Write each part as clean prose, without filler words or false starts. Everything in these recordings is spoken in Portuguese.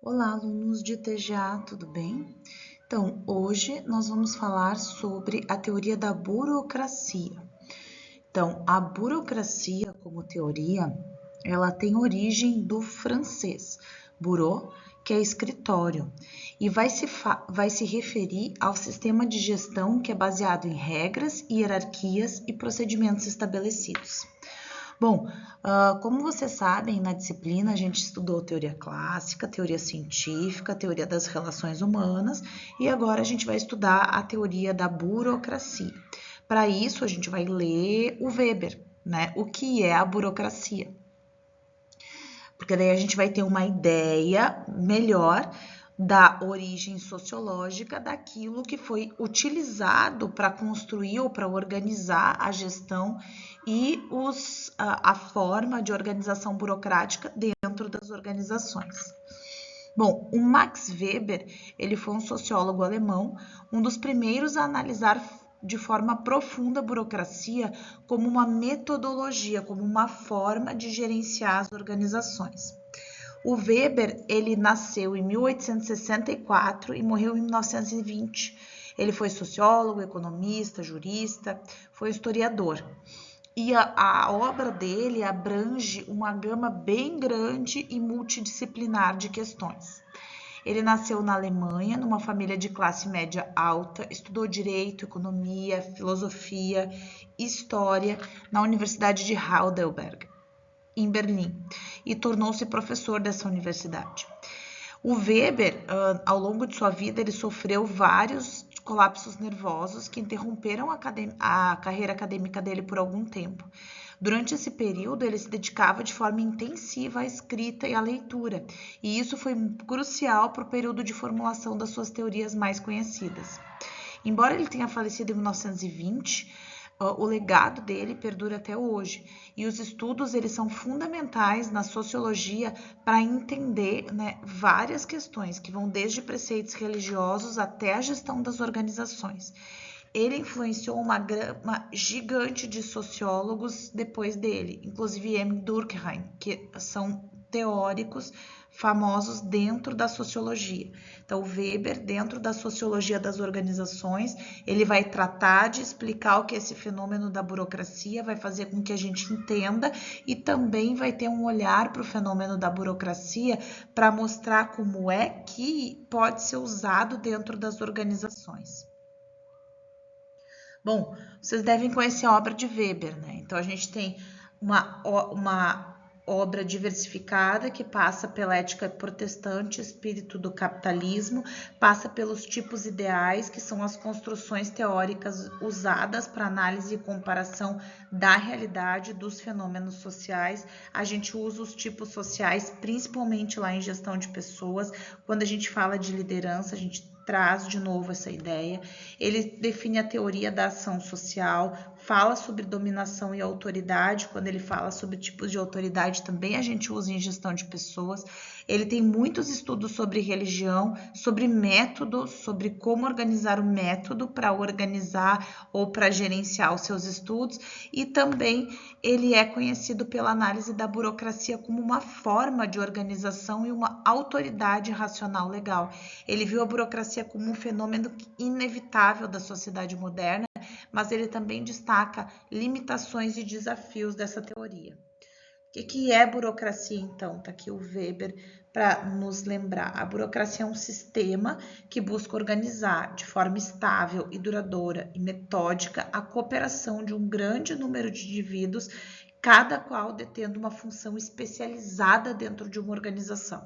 Olá, alunos de TGA, tudo bem? Então, hoje nós vamos falar sobre a teoria da burocracia. Então, a burocracia como teoria, ela tem origem do francês, bureau, que é escritório, e vai se referir ao sistema de gestão que é baseado em regras, hierarquias e procedimentos estabelecidos. Bom, como vocês sabem, na disciplina a gente estudou teoria clássica, teoria científica, teoria das relações humanas e agora a gente vai estudar a teoria da burocracia. Para isso, a gente vai ler o Weber, né? O que é a burocracia? Porque daí a gente vai ter uma ideia melhor da origem sociológica daquilo que foi utilizado para construir ou para organizar a gestão e a forma de organização burocrática dentro das organizações. Bom, o Max Weber, ele foi um sociólogo alemão, um dos primeiros a analisar de forma profunda a burocracia como uma metodologia, como uma forma de gerenciar as organizações. O Weber, ele nasceu em 1864 e morreu em 1920. Ele foi sociólogo, economista, jurista, foi historiador. E a obra dele abrange uma gama bem grande e multidisciplinar de questões. Ele nasceu na Alemanha, numa família de classe média alta, estudou direito, economia, filosofia, história na Universidade de Heidelberg, em Berlim, e tornou-se professor dessa universidade. O Weber, ao longo de sua vida, ele sofreu vários colapsos nervosos que interromperam a carreira acadêmica dele por algum tempo. Durante esse período, ele se dedicava de forma intensiva à escrita e à leitura, e isso foi crucial para o período de formulação das suas teorias mais conhecidas. Embora ele tenha falecido em 1920, o legado dele perdura até hoje e os estudos eles são fundamentais na sociologia para entender, né, várias questões que vão desde preceitos religiosos até a gestão das organizações. Ele influenciou uma gama gigante de sociólogos depois dele, inclusive M. Durkheim, que são teóricos famosos dentro da sociologia. Então, Weber, dentro da sociologia das organizações, ele vai tratar de explicar o que é esse fenômeno da burocracia, vai fazer com que a gente entenda e também vai ter um olhar para o fenômeno da burocracia para mostrar como é que pode ser usado dentro das organizações. Bom, vocês devem conhecer a obra de Weber, né? Então, a gente tem uma obra diversificada que passa pela ética protestante, espírito do capitalismo, passa pelos tipos ideais, que são as construções teóricas usadas para análise e comparação da realidade dos fenômenos sociais. A gente usa os tipos sociais, principalmente lá em gestão de pessoas. Quando a gente fala de liderança, a gente traz de novo essa ideia. Ele define a teoria da ação social, fala sobre dominação e autoridade. Quando ele fala sobre tipos de autoridade, também a gente usa em gestão de pessoas. Ele tem muitos estudos sobre religião, sobre método, sobre como organizar o método para organizar ou para gerenciar os seus estudos. E também ele é conhecido pela análise da burocracia como uma forma de organização e uma autoridade racional legal. Ele viu a burocracia como um fenômeno inevitável da sociedade moderna, mas ele também destaca limitações e desafios dessa teoria. O que é burocracia, então? Está aqui o Weber para nos lembrar. A burocracia é um sistema que busca organizar de forma estável e duradoura e metódica a cooperação de um grande número de indivíduos, cada qual detendo uma função especializada dentro de uma organização.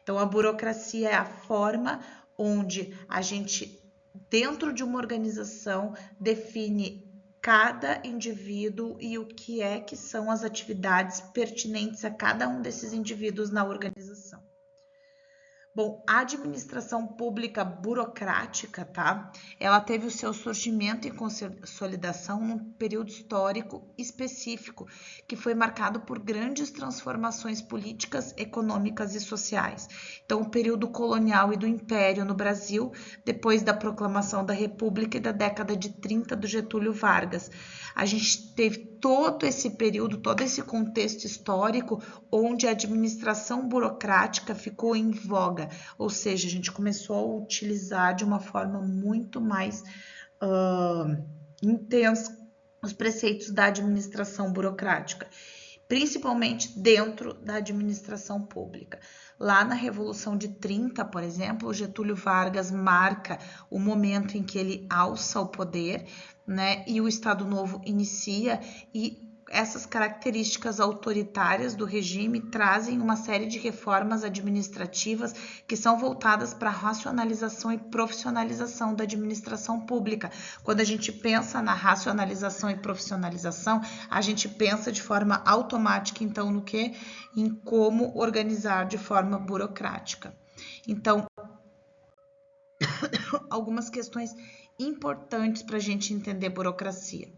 Então, a burocracia é a forma onde a gente, dentro de uma organização, define cada indivíduo e o que são as atividades pertinentes a cada um desses indivíduos na organização. Bom, a administração pública burocrática, tá? Ela teve o seu surgimento e consolidação num período histórico específico, que foi marcado por grandes transformações políticas, econômicas e sociais. Então, o período colonial e do Império no Brasil, depois da proclamação da República e da década de 30 do Getúlio Vargas. A gente teve todo esse período, todo esse contexto histórico onde a administração burocrática ficou em voga, ou seja, a gente começou a utilizar de uma forma muito mais intensa os preceitos da administração burocrática, principalmente dentro da administração pública. Lá na Revolução de 30, por exemplo, o Getúlio Vargas marca o momento em que ele alça o poder, né, e o Estado Novo inicia, e essas características autoritárias do regime trazem uma série de reformas administrativas que são voltadas para a racionalização e profissionalização da administração pública. Quando a gente pensa na racionalização e profissionalização, a gente pensa de forma automática, então, no quê? Em como organizar de forma burocrática. Então, algumas questões importantes para a gente entender burocracia.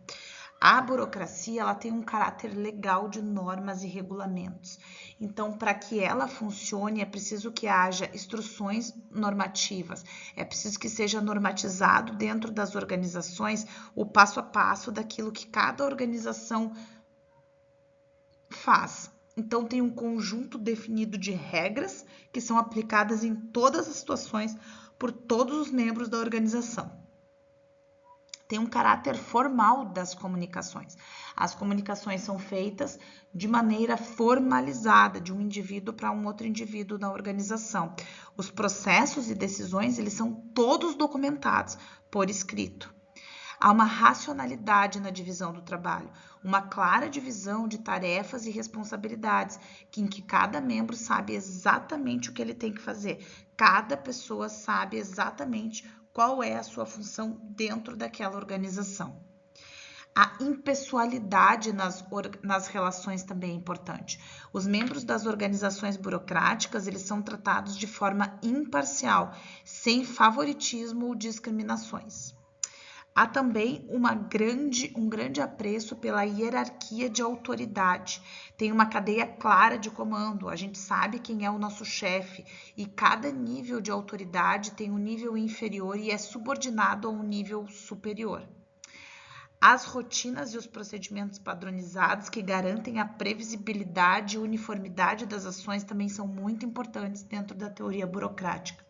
A burocracia, ela tem um caráter legal de normas e regulamentos. Então, para que ela funcione, é preciso que haja instruções normativas, é preciso que seja normatizado dentro das organizações o passo a passo daquilo que cada organização faz. Então, tem um conjunto definido de regras que são aplicadas em todas as situações por todos os membros da organização. Tem um caráter formal das comunicações. As comunicações são feitas de maneira formalizada, de um indivíduo para um outro indivíduo na organização. Os processos e decisões, eles são todos documentados por escrito. Há uma racionalidade na divisão do trabalho, uma clara divisão de tarefas e responsabilidades, em que cada membro sabe exatamente o que ele tem que fazer. Cada pessoa sabe exatamente qual é a sua função dentro daquela organização. A impessoalidade nas relações também é importante. Os membros das organizações burocráticas, eles são tratados de forma imparcial, sem favoritismo ou discriminações. Há também um grande apreço pela hierarquia de autoridade. Tem uma cadeia clara de comando, a gente sabe quem é o nosso chefe e cada nível de autoridade tem um nível inferior e é subordinado a um nível superior. As rotinas e os procedimentos padronizados que garantem a previsibilidade e uniformidade das ações também são muito importantes dentro da teoria burocrática.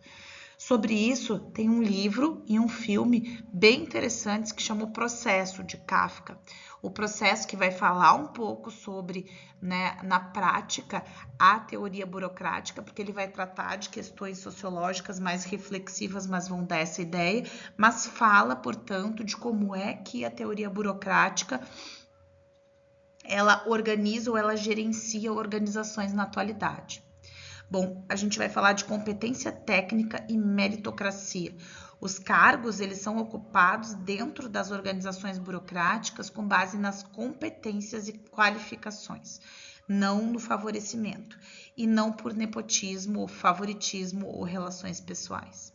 Sobre isso, tem um livro e um filme bem interessantes que chama O Processo, de Kafka. O Processo, que vai falar um pouco sobre, né, na prática, a teoria burocrática, porque ele vai tratar de questões sociológicas mais reflexivas, mas vão dar essa ideia, mas fala, portanto, de como é que a teoria burocrática ela organiza ou ela gerencia organizações na atualidade. Bom, a gente vai falar de competência técnica e meritocracia. Os cargos, eles são ocupados dentro das organizações burocráticas com base nas competências e qualificações, não no favorecimento, e não por nepotismo, favoritismo ou relações pessoais.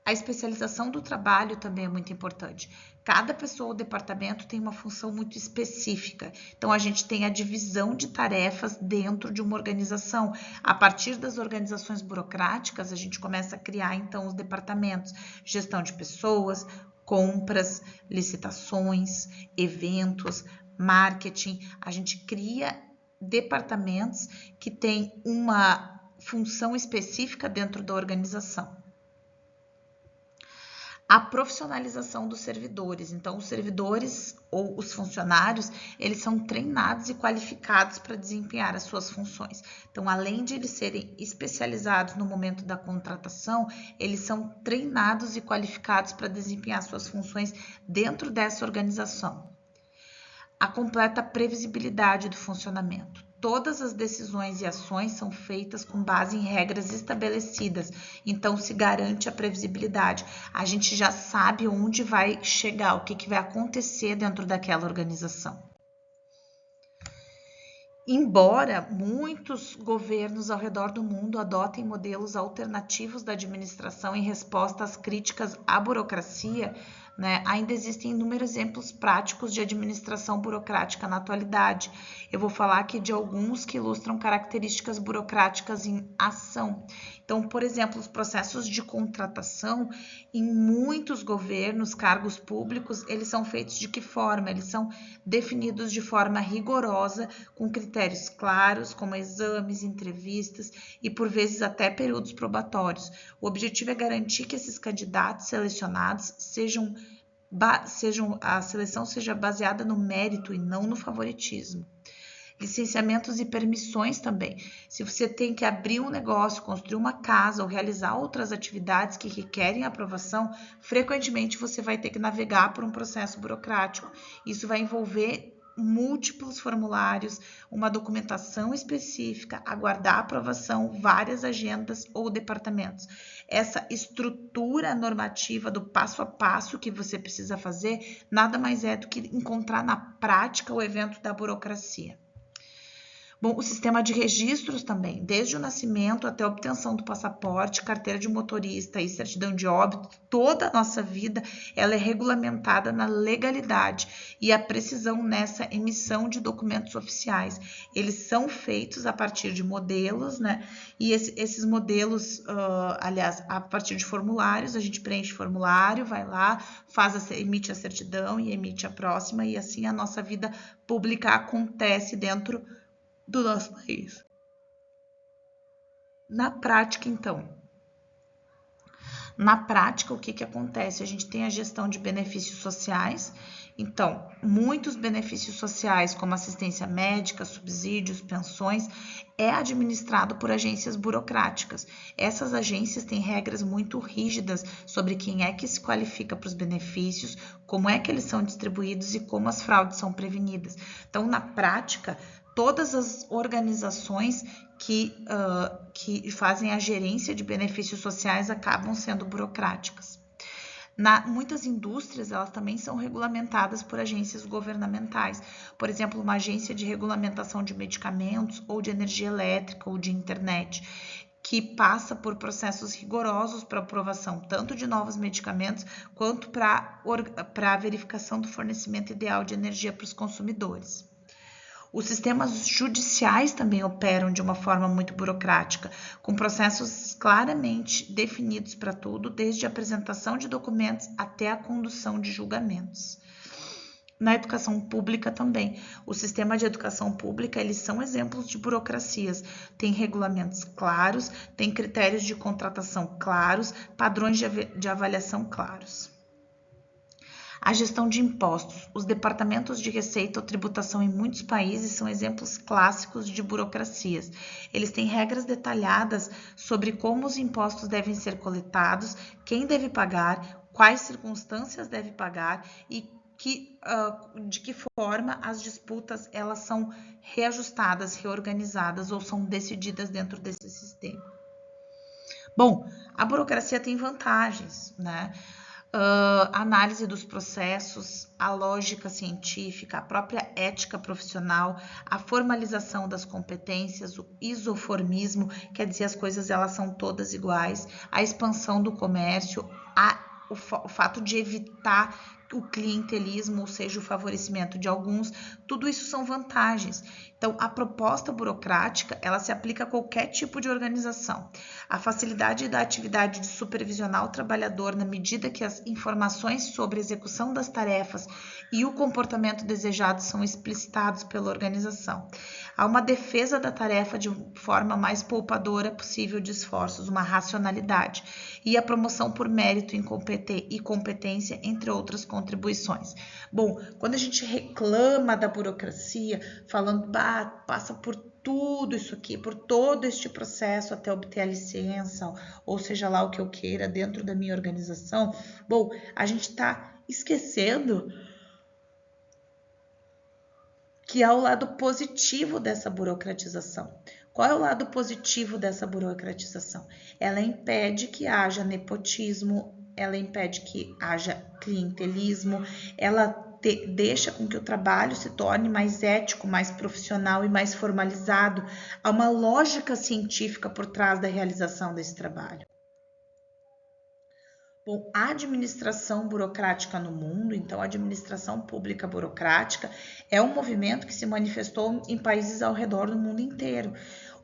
A especialização do trabalho também é muito importante. Cada pessoa ou departamento tem uma função muito específica. Então, a gente tem a divisão de tarefas dentro de uma organização. A partir das organizações burocráticas, a gente começa a criar, então, os departamentos. Gestão de pessoas, compras, licitações, eventos, marketing. A gente cria departamentos que têm uma função específica dentro da organização. A profissionalização dos servidores. Então, os servidores ou os funcionários, eles são treinados e qualificados para desempenhar as suas funções. Então, além de eles serem especializados no momento da contratação, eles são treinados e qualificados para desempenhar suas funções dentro dessa organização. A completa previsibilidade do funcionamento. Todas as decisões e ações são feitas com base em regras estabelecidas, então se garante a previsibilidade. A gente já sabe onde vai chegar, o que vai acontecer dentro daquela organização. Embora muitos governos ao redor do mundo adotem modelos alternativos da administração em resposta às críticas à burocracia, né, ainda existem inúmeros exemplos práticos de administração burocrática na atualidade. Eu vou falar aqui de alguns que ilustram características burocráticas em ação. Então, por exemplo, os processos de contratação em muitos governos, cargos públicos, eles são feitos de que forma? Eles são definidos de forma rigorosa, com critérios claros, como exames, entrevistas e, por vezes, até períodos probatórios. O objetivo é garantir que esses candidatos selecionados a seleção seja baseada no mérito e não no favoritismo. Licenciamentos e permissões também. Se você tem que abrir um negócio, construir uma casa ou realizar outras atividades que requerem aprovação, frequentemente você vai ter que navegar por um processo burocrático. Isso vai envolver múltiplos formulários, uma documentação específica, aguardar aprovação, várias agendas ou departamentos. Essa estrutura normativa do passo a passo que você precisa fazer, nada mais é do que encontrar na prática o evento da burocracia. Bom, o sistema de registros também, desde o nascimento até a obtenção do passaporte, carteira de motorista e certidão de óbito, toda a nossa vida ela é regulamentada na legalidade e a precisão nessa emissão de documentos oficiais. Eles são feitos a partir de modelos, né? E esses modelos, aliás, a partir de formulários, a gente preenche formulário, vai lá, emite a certidão e emite a próxima, e assim a nossa vida pública acontece dentro do nosso país. Na prática, então, o que acontece? A gente tem a gestão de benefícios sociais. Então, muitos benefícios sociais, como assistência médica, subsídios, pensões, é administrado por agências burocráticas. Essas agências têm regras muito rígidas sobre quem é que se qualifica para os benefícios, como é que eles são distribuídos e como as fraudes são prevenidas. Então, na prática, todas as organizações que fazem a gerência de benefícios sociais acabam sendo burocráticas. Muitas indústrias, elas também são regulamentadas por agências governamentais. Por exemplo, uma agência de regulamentação de medicamentos ou de energia elétrica ou de internet, que passa por processos rigorosos para aprovação tanto de novos medicamentos quanto para a verificação do fornecimento ideal de energia para os consumidores. Os sistemas judiciais também operam de uma forma muito burocrática, com processos claramente definidos para tudo, desde a apresentação de documentos até a condução de julgamentos. Na educação pública também. O sistema de educação pública, eles são exemplos de burocracias. Tem regulamentos claros, tem critérios de contratação claros, padrões de avaliação claros. A gestão de impostos. Os departamentos de receita ou tributação em muitos países são exemplos clássicos de burocracias. Eles têm regras detalhadas sobre como os impostos devem ser coletados, quem deve pagar, quais circunstâncias deve pagar e de que forma as disputas elas são reajustadas, reorganizadas ou são decididas dentro desse sistema. Bom, a burocracia tem vantagens, né? Análise dos processos, a lógica científica, a própria ética profissional, a formalização das competências, o isoformismo, quer dizer, as coisas elas são todas iguais, a expansão do comércio, o fato de evitar o clientelismo, ou seja, o favorecimento de alguns, tudo isso são vantagens. Então, a proposta burocrática, ela se aplica a qualquer tipo de organização. A facilidade da atividade de supervisionar o trabalhador na medida que as informações sobre a execução das tarefas e o comportamento desejado são explicitados pela organização. Há uma defesa da tarefa de forma mais poupadora possível de esforços, uma racionalidade, e a promoção por mérito e competência, entre outras contribuições. Bom, quando a gente reclama da burocracia, falando, passa por tudo isso aqui, por todo este processo até obter a licença, ou seja lá o que eu queira dentro da minha organização, bom, a gente está esquecendo que há o lado positivo dessa burocratização. Qual é o lado positivo dessa burocratização? Ela impede que haja nepotismo, ela impede que haja clientelismo, ela deixa com que o trabalho se torne mais ético, mais profissional e mais formalizado. Há uma lógica científica por trás da realização desse trabalho. Bom, a administração burocrática no mundo, então a administração pública burocrática, é um movimento que se manifestou em países ao redor do mundo inteiro.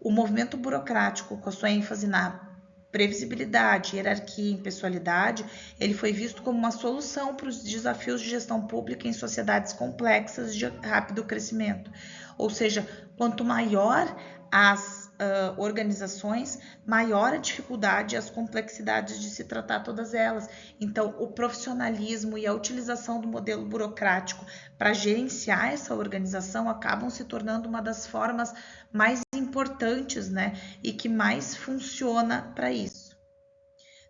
O movimento burocrático, com a sua ênfase na previsibilidade, hierarquia e impessoalidade, ele foi visto como uma solução para os desafios de gestão pública em sociedades complexas de rápido crescimento. Ou seja, quanto maior as organizações, maior a dificuldade e as complexidades de se tratar todas elas. Então, o profissionalismo e a utilização do modelo burocrático para gerenciar essa organização acabam se tornando uma das formas mais importantes, né, e que mais funciona para isso.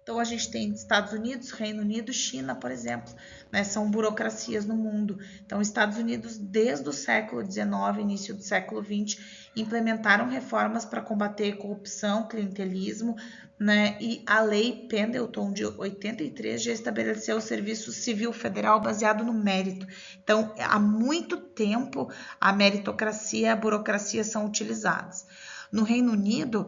Então, a gente tem Estados Unidos, Reino Unido, China, por exemplo, né, são burocracias no mundo. Então, Estados Unidos, desde o século XIX, início do século XX, implementaram reformas para combater corrupção, clientelismo, né, e a Lei Pendleton, de 83, já estabeleceu o Serviço Civil Federal baseado no mérito. Então, há muito tempo, a meritocracia e a burocracia são utilizadas. No Reino Unido,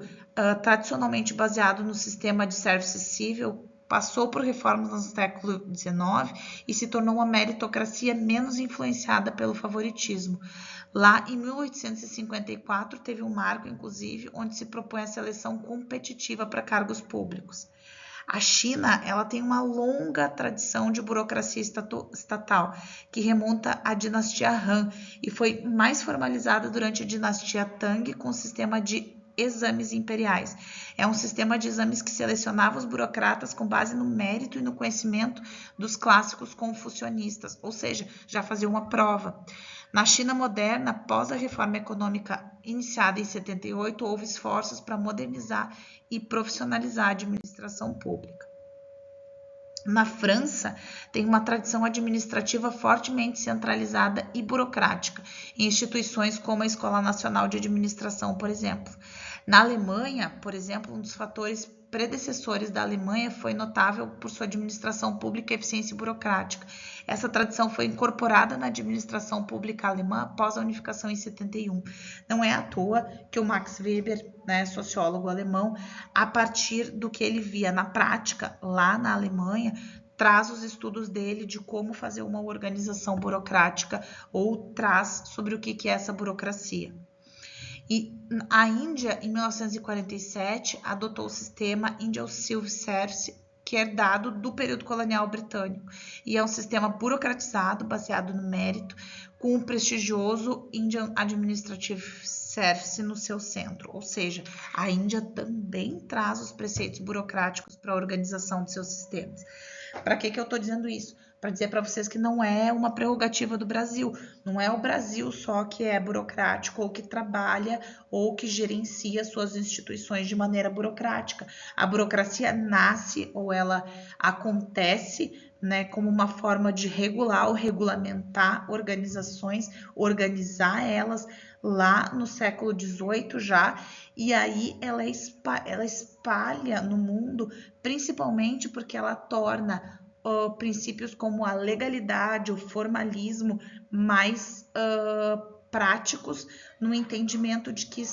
tradicionalmente baseado no sistema de serviço civil, passou por reformas no século XIX e se tornou uma meritocracia menos influenciada pelo favoritismo. Lá em 1854 teve um marco, inclusive, onde se propõe a seleção competitiva para cargos públicos. A China, ela tem uma longa tradição de burocracia estatal, que remonta à dinastia Han e foi mais formalizada durante a dinastia Tang com o sistema de exames imperiais. É um sistema de exames que selecionava os burocratas com base no mérito e no conhecimento dos clássicos confucionistas, ou seja, já fazia uma prova. Na China moderna, após a reforma econômica iniciada em 78, houve esforços para modernizar e profissionalizar a administração pública. Na França, tem uma tradição administrativa fortemente centralizada e burocrática, em instituições como a Escola Nacional de Administração, por exemplo. Na Alemanha, por exemplo, um dos fatores predecessores da Alemanha foi notável por sua administração pública e eficiência burocrática. Essa tradição foi incorporada na administração pública alemã após a unificação em 71. Não é à toa que o Max Weber, né, sociólogo alemão, a partir do que ele via na prática lá na Alemanha, traz os estudos dele de como fazer uma organização burocrática ou traz sobre o que é essa burocracia. E a Índia, em 1947, adotou o sistema Indian Civil Service, que é herdado do período colonial britânico, e é um sistema burocratizado, baseado no mérito, com o prestigioso Indian Administrative Service no seu centro. Ou seja, a Índia também traz os preceitos burocráticos para a organização de seus sistemas. Para que eu estou dizendo isso? Para dizer para vocês que não é uma prerrogativa do Brasil. Não é o Brasil só que é burocrático ou que trabalha ou que gerencia suas instituições de maneira burocrática. A burocracia nasce ou ela acontece, né, como uma forma de regular ou regulamentar organizações, organizar elas lá no século XVIII já, e aí ela espalha no mundo, principalmente porque ela torna princípios como a legalidade, o formalismo mais práticos no entendimento de que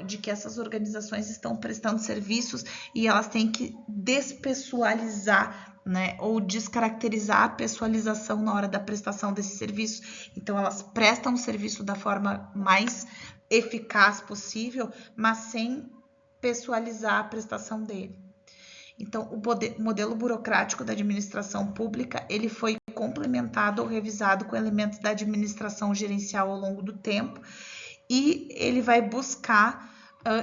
de que essas organizações estão prestando serviços e elas têm que despessoalizar, né, ou descaracterizar a pessoalização na hora da prestação desse serviço. Então elas prestam o serviço da forma mais eficaz possível, mas sem pessoalizar a prestação dele. Então, o modelo burocrático da administração pública, ele foi complementado ou revisado com elementos da administração gerencial ao longo do tempo e ele vai buscar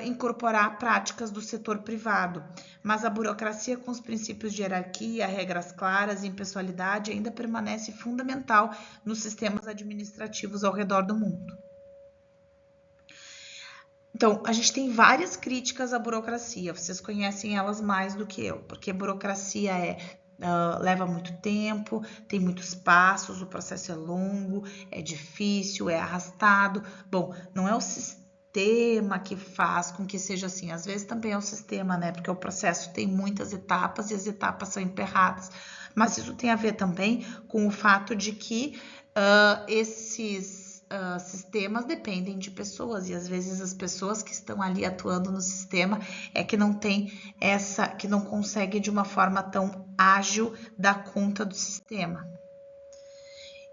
incorporar práticas do setor privado. Mas a burocracia com os princípios de hierarquia, regras claras e impessoalidade ainda permanece fundamental nos sistemas administrativos ao redor do mundo. Então, a gente tem várias críticas à burocracia, vocês conhecem elas mais do que eu, porque burocracia leva muito tempo, tem muitos passos, o processo é longo, é difícil, é arrastado. Bom, não é o sistema que faz com que seja assim, às vezes também é o sistema, né? Porque o processo tem muitas etapas e as etapas são emperradas. Mas isso tem a ver também com o fato de que esses sistemas dependem de pessoas e às vezes as pessoas que estão ali atuando no sistema que não tem que não consegue de uma forma tão ágil dar conta do sistema.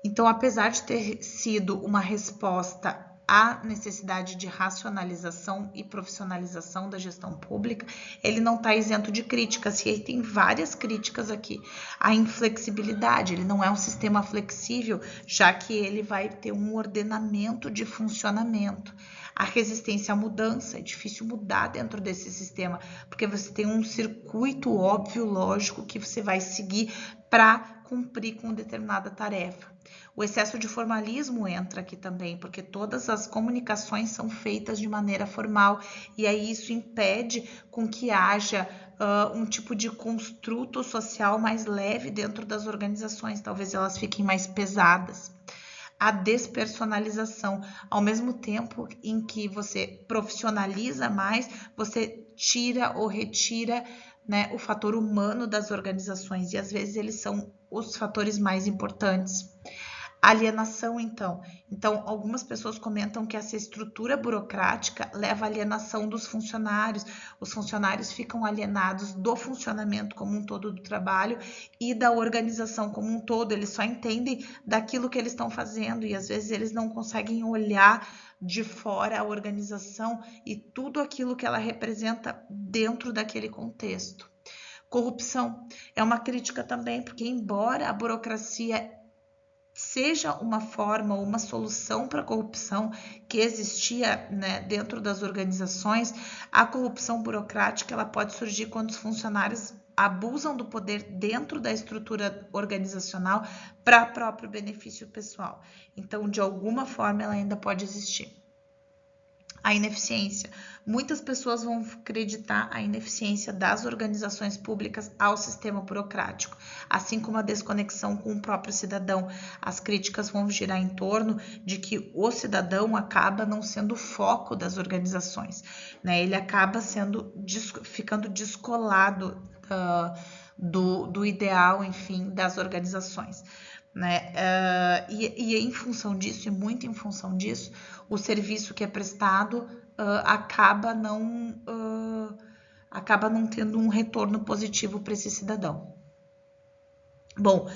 Então, apesar de ter sido uma resposta a necessidade de racionalização e profissionalização da gestão pública, ele não está isento de críticas, e aí tem várias críticas aqui. A inflexibilidade, ele não é um sistema flexível, já que ele vai ter um ordenamento de funcionamento. A resistência à mudança, é difícil mudar dentro desse sistema, porque você tem um circuito óbvio, lógico, que você vai seguir para cumprir com determinada tarefa. O excesso de formalismo entra aqui também, porque todas as comunicações são feitas de maneira formal, e aí isso impede com que haja um tipo de construto social mais leve dentro das organizações, talvez elas fiquem mais pesadas. A despersonalização, ao mesmo tempo em que você profissionaliza mais, você tira ou retira, né, o fator humano das organizações, e às vezes eles são os fatores mais importantes. Alienação, então. Então, algumas pessoas comentam que essa estrutura burocrática leva à alienação dos funcionários. Os funcionários ficam alienados do funcionamento como um todo do trabalho e da organização como um todo. Eles só entendem daquilo que eles estão fazendo e às vezes eles não conseguem olhar de fora a organização e tudo aquilo que ela representa dentro daquele contexto. Corrupção é uma crítica também, porque embora a burocracia seja uma forma ou uma solução para a corrupção que existia, né, dentro das organizações, a corrupção burocrática ela pode surgir quando os funcionários abusam do poder dentro da estrutura organizacional para próprio benefício pessoal. Então, de alguma forma, ela ainda pode existir. A ineficiência. Muitas pessoas vão acreditar a ineficiência das organizações públicas ao sistema burocrático, assim como a desconexão com o próprio cidadão. As críticas vão girar em torno de que o cidadão acaba não sendo o foco das organizações, né? Ele acaba ficando descolado do ideal, enfim, das organizações. Né? E em função disso, e muito em função disso, o serviço que é prestado acaba não tendo um retorno positivo para esse cidadão. Bom,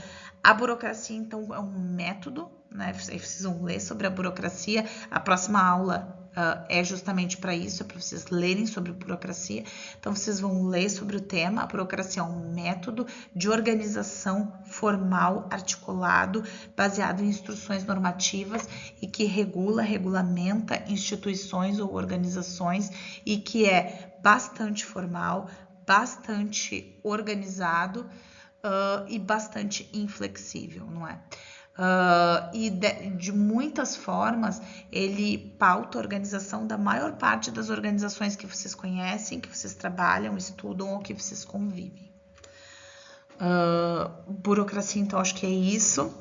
a burocracia, então, é um método, né? Vocês vão ler sobre a burocracia. A próxima aula é justamente para isso, é para vocês lerem sobre burocracia. Então, vocês vão ler sobre o tema. A burocracia é um método de organização formal, articulado, baseado em instruções normativas e que regulamenta instituições ou organizações e que é bastante formal, bastante organizado, e bastante inflexível, não é? E de muitas formas, ele pauta a organização da maior parte das organizações que vocês conhecem, que vocês trabalham, estudam ou que vocês convivem. Burocracia, então, acho que é isso.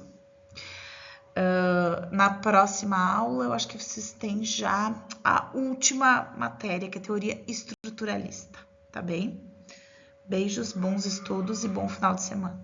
Na próxima aula, eu acho que vocês têm já a última matéria, que é a teoria estruturalista, tá bem? Beijos, bons estudos e bom final de semana.